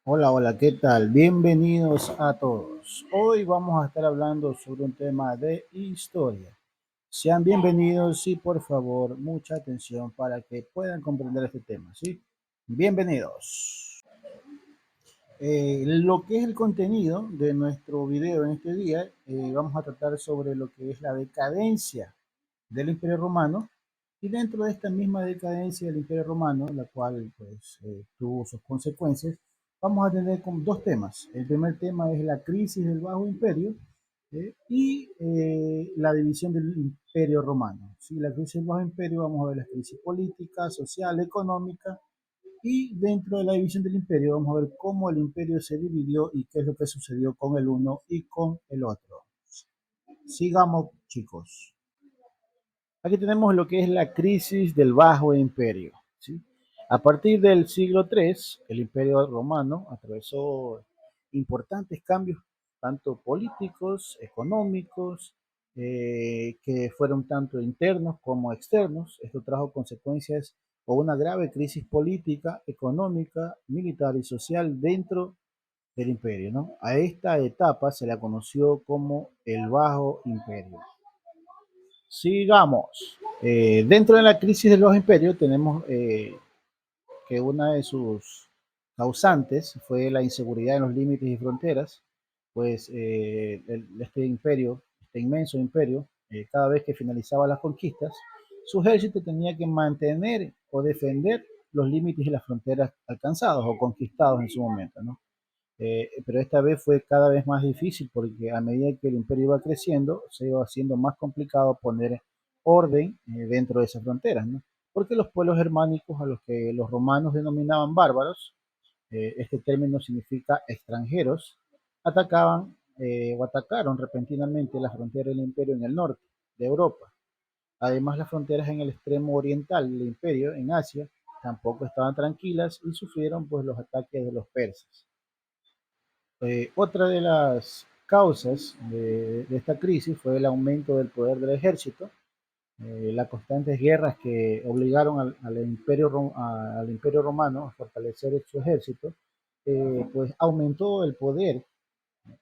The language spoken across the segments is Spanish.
Hola, hola, ¿qué tal? Bienvenidos a todos. Hoy vamos a estar hablando sobre un tema de historia. Sean bienvenidos y por favor, mucha atención para que puedan comprender este tema, ¿sí? Bienvenidos. Lo que es el contenido de nuestro video en este día, vamos a tratar sobre lo que es la decadencia del Imperio Romano y dentro de esta misma decadencia del Imperio Romano, la cual pues tuvo sus consecuencias, vamos a tener con dos temas. El primer tema es la crisis del Bajo Imperio y la división del Imperio Romano. ¿Sí? La crisis del Bajo Imperio, vamos a ver la crisis política, social, económica y dentro de la división del imperio vamos a ver cómo el imperio se dividió y qué es lo que sucedió con el uno y con el otro. Sigamos, chicos. Aquí tenemos lo que es la crisis del Bajo Imperio. ¿Sí? A partir del siglo III, el Imperio Romano atravesó importantes cambios, tanto políticos, económicos, que fueron tanto internos como externos. Esto trajo consecuencias o una grave crisis política, económica, militar y social dentro del imperio, ¿no? A esta etapa se la conoció como el Bajo Imperio. Sigamos. Dentro de la crisis de los imperios tenemos que una de sus causantes fue la inseguridad en los límites y fronteras, pues este imperio, este inmenso imperio, cada vez que finalizaba las conquistas, su ejército tenía que mantener o defender los límites y las fronteras alcanzados o conquistados en su momento, ¿no? Pero esta vez fue cada vez más difícil porque a medida que el imperio iba creciendo, se iba haciendo más complicado poner orden dentro de esas fronteras, ¿no? Porque los pueblos germánicos a los que los romanos denominaban bárbaros, este término significa extranjeros, atacaban o atacaron repentinamente la frontera del imperio en el norte de Europa. Además, las fronteras en el extremo oriental del imperio, en Asia, tampoco estaban tranquilas y sufrieron pues los ataques de los persas. Otra de las causas de esta crisis fue el aumento del poder del ejército, las constantes guerras que obligaron al imperio romano a fortalecer su ejército, pues aumentó el poder,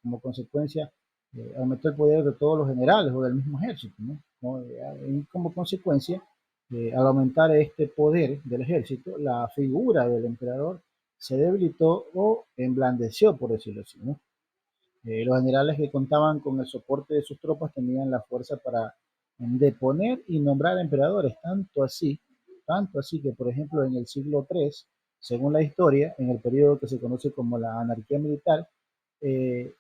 como consecuencia, aumentó el poder de todos los generales o del mismo ejército, ¿no? Y como consecuencia, al aumentar este poder del ejército, la figura del emperador se debilitó o emblandeció, por decirlo así, ¿no? Los generales que contaban con el soporte de sus tropas tenían la fuerza para deponer y nombrar emperadores, tanto así que, por ejemplo, en el siglo III, según la historia, en el periodo que se conoce como la anarquía militar, eh,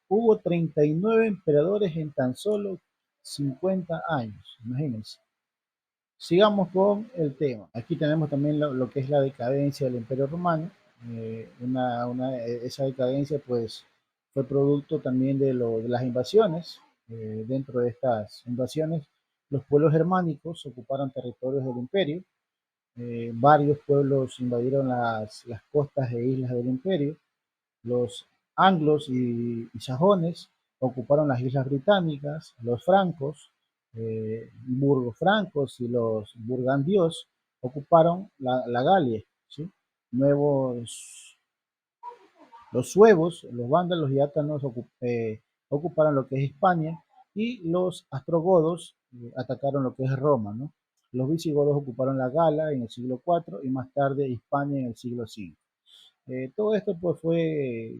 hubo 39 emperadores en tan solo 50 años, imagínense. Sigamos con el tema. Aquí tenemos también lo que es la decadencia del Imperio Romano. Esa decadencia pues fue producto también de las invasiones. Dentro de estas invasiones, los pueblos germánicos ocuparon territorios del imperio. Varios pueblos invadieron las costas e islas del imperio. Los anglos y sajones ocuparon las islas británicas, los francos, burgofrancos y los burgandios ocuparon la Galia, ¿sí? Nuevos, los suevos, los vándalos y átanos ocuparon lo que es España y los astrogodos atacaron lo que es Roma, ¿no? Los visigodos ocuparon la Gala en el siglo IV y más tarde España en el siglo V. Todo esto pues fue,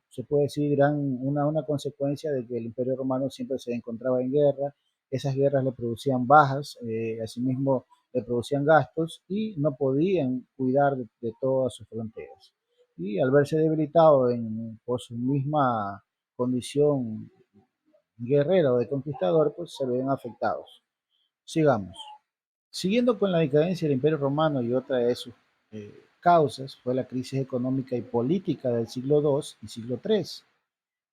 se puede decir, una consecuencia de que el Imperio Romano siempre se encontraba en guerra. Esas guerras le producían bajas, asimismo le producían gastos y no podían cuidar de todas sus fronteras. Y al verse debilitado por su misma condición guerrera o de conquistador, pues se ven afectados. Sigamos. Siguiendo con la decadencia del Imperio Romano y otra de sus causas fue la crisis económica y política del siglo II y siglo III.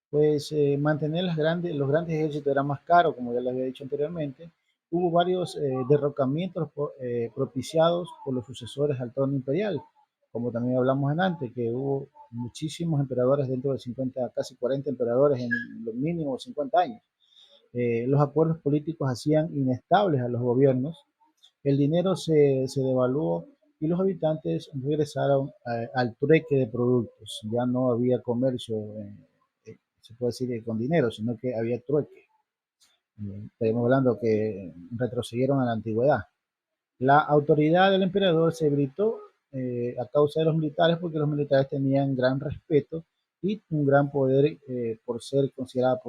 Pues mantener los grandes ejércitos era más caro, como ya les había dicho anteriormente. Hubo varios derrocamientos propiciados por los sucesores al trono imperial, como también hablamos en antes, que hubo muchísimos emperadores dentro de 50, casi 40 emperadores en los mínimos 50 años. Los acuerdos políticos hacían inestables a los gobiernos, el dinero se devaluó y los habitantes regresaron al trueque de productos. Ya no había comercio, se puede decir, con dinero, sino que había trueque. Estamos hablando que retrocedieron a la antigüedad. La autoridad del emperador se gritó a causa de los militares, porque los militares tenían gran respeto y un gran poder por ser considerada,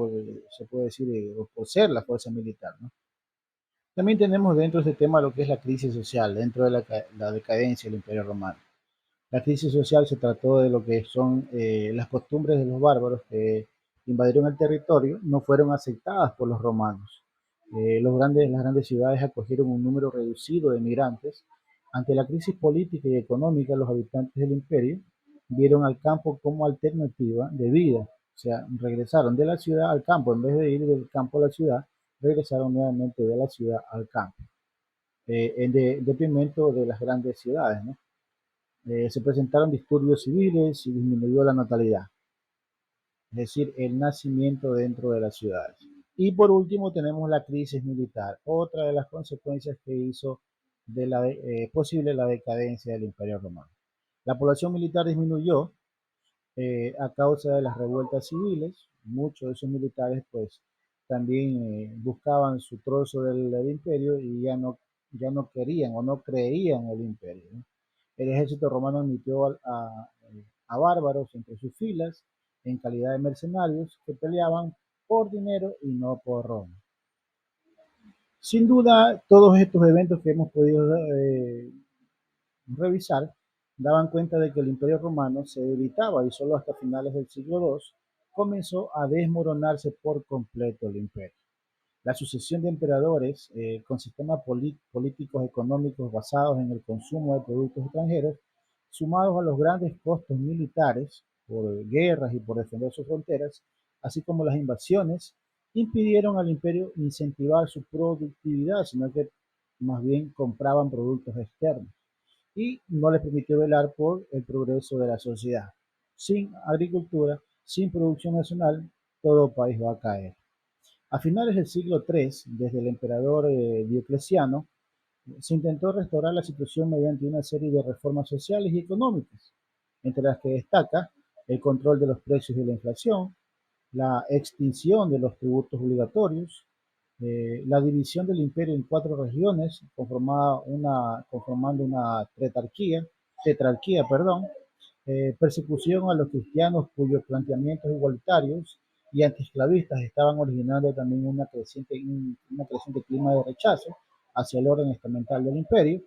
se puede decir, por ser la fuerza militar, ¿no? También tenemos dentro de este tema lo que es la crisis social, dentro de la decadencia del Imperio Romano. La crisis social se trató de lo que son las costumbres de los bárbaros que invadieron el territorio, no fueron aceptadas por los romanos. Las grandes ciudades acogieron un número reducido de migrantes. Ante la crisis política y económica, los habitantes del imperio vieron al campo como alternativa de vida. O sea, regresaron de la ciudad al campo. En vez de ir del campo a la ciudad, regresaron nuevamente de la ciudad al campo, en detrimento de las grandes ciudades, ¿no? Se presentaron disturbios civiles y disminuyó la natalidad, es decir, el nacimiento dentro de las ciudades. Y por último tenemos la crisis militar, otra de las consecuencias que hizo de posible la decadencia del Imperio Romano. La población militar disminuyó a causa de las revueltas civiles. Muchos de esos militares pues también buscaban su trozo del imperio y ya no querían o no creían en el imperio, ¿no? El ejército romano admitió a bárbaros entre sus filas en calidad de mercenarios que peleaban por dinero y no por Roma. Sin duda, todos estos eventos que hemos podido revisar daban cuenta de que el Imperio Romano se debilitaba y solo hasta finales del siglo II comenzó a desmoronarse por completo el imperio. La sucesión de emperadores con sistemas políticos económicos basados en el consumo de productos extranjeros, sumados a los grandes costos militares por guerras y por defender sus fronteras, así como las invasiones, impidieron al imperio incentivar su productividad, sino que más bien compraban productos externos y no les permitió velar por el progreso de la sociedad. Sin agricultura, sin producción nacional, todo país va a caer. A finales del siglo III, desde el emperador Diocleciano, se intentó restaurar la situación mediante una serie de reformas sociales y económicas, entre las que destaca el control de los precios y la inflación, la extinción de los tributos obligatorios, la división del imperio en cuatro regiones, conformando una tetrarquía, persecución a los cristianos cuyos planteamientos igualitarios y antiesclavistas estaban originando también una creciente clima de rechazo hacia el orden estamental del imperio.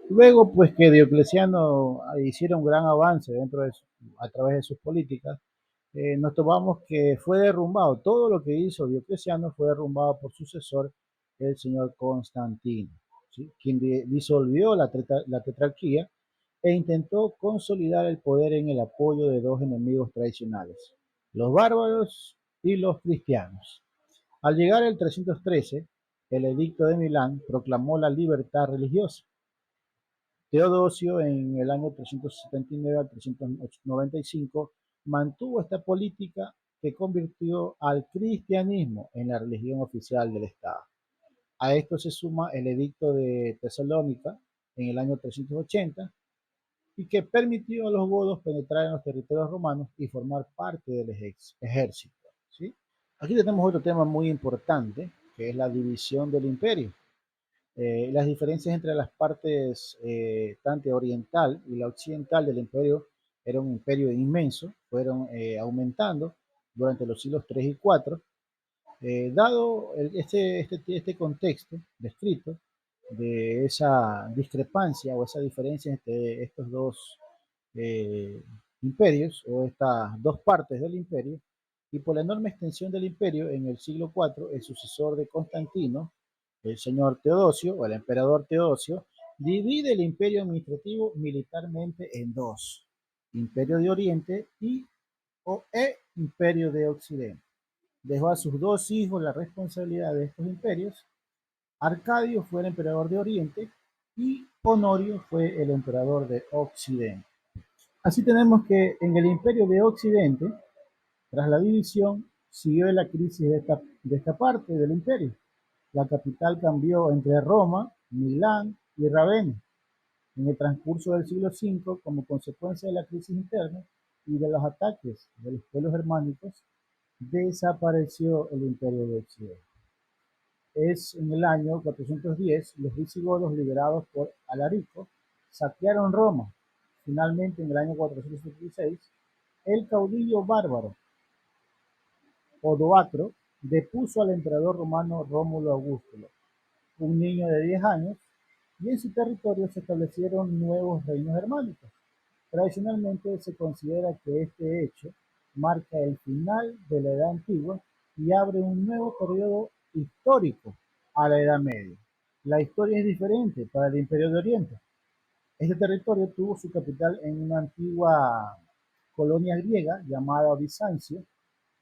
Luego, pues que Diocleciano hiciera un gran avance a través de sus políticas, nos tomamos que fue derrumbado. Todo lo que hizo Diocleciano fue derrumbado por su sucesor, el señor Constantino, ¿sí? Quien disolvió la tetrarquía e intentó consolidar el poder en el apoyo de dos enemigos tradicionales, los bárbaros y los cristianos. Al llegar el 313, el edicto de Milán proclamó la libertad religiosa. Teodosio, en el año 379 al 395, mantuvo esta política que convirtió al cristianismo en la religión oficial del Estado. A esto se suma el edicto de Tesalónica en el año 380, y que permitió a los godos penetrar en los territorios romanos y formar parte del ejército, ¿sí? Aquí tenemos otro tema muy importante, que es la división del imperio. Las diferencias entre las partes tanto oriental y la occidental del imperio era un imperio inmenso, fueron aumentando durante los siglos 3 y 4. Dado este contexto descrito de esa discrepancia o esa diferencia entre estos dos eh, imperios o estas dos partes del imperio, y por la enorme extensión del imperio en el siglo IV, el sucesor de Constantino, el señor Teodosio o el emperador Teodosio, divide el imperio administrativo militarmente en dos: imperio de Oriente e imperio de Occidente. Dejó a sus dos hijos la responsabilidad de estos imperios. Arcadio fue el emperador de Oriente y Honorio fue el emperador de Occidente. Así tenemos que en el imperio de Occidente, tras la división, siguió la crisis de esta parte del imperio. La capital cambió entre Roma, Milán y Rávena. En el transcurso del siglo V, como consecuencia de la crisis interna y de los ataques de los pueblos germánicos, desapareció el Imperio de Occidente. Es en el año 410, los visigodos, liderados por Alarico, saquearon Roma. Finalmente, en el año 476, el caudillo bárbaro Odoacro depuso al emperador romano Rómulo Augusto, un niño de 10 años, y en su territorio se establecieron nuevos reinos germánicos. Tradicionalmente se considera que este hecho marca el final de la Edad Antigua y abre un nuevo periodo histórico a la Edad Media. La historia es diferente para el Imperio de Oriente. Este territorio tuvo su capital en una antigua colonia griega llamada Bizancio,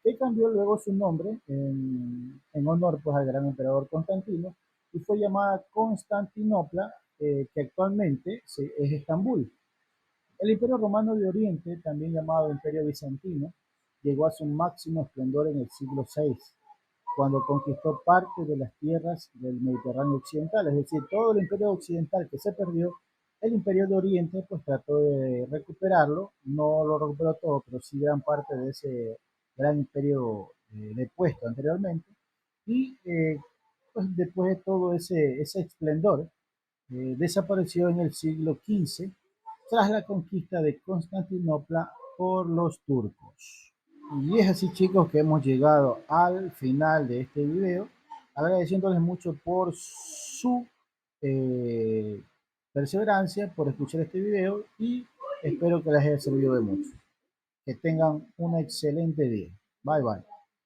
que cambió luego su nombre en honor pues, al gran emperador Constantino y fue llamada Constantinopla, que actualmente es Estambul. El Imperio Romano de Oriente, también llamado Imperio Bizantino, llegó a su máximo esplendor en el siglo VI, cuando conquistó parte de las tierras del Mediterráneo occidental, es decir, todo el Imperio occidental que se perdió, el Imperio de Oriente pues trató de recuperarlo, no lo recuperó todo, pero sí gran parte de ese gran imperio depuesto anteriormente, y pues después de todo ese esplendor, desapareció en el siglo XV tras la conquista de Constantinopla por los turcos. Y es así, chicos, que hemos llegado al final de este video, agradeciéndoles mucho por su eh, perseverancia, por escuchar este video y espero que les haya servido de mucho. Que tengan un excelente día. Bye bye.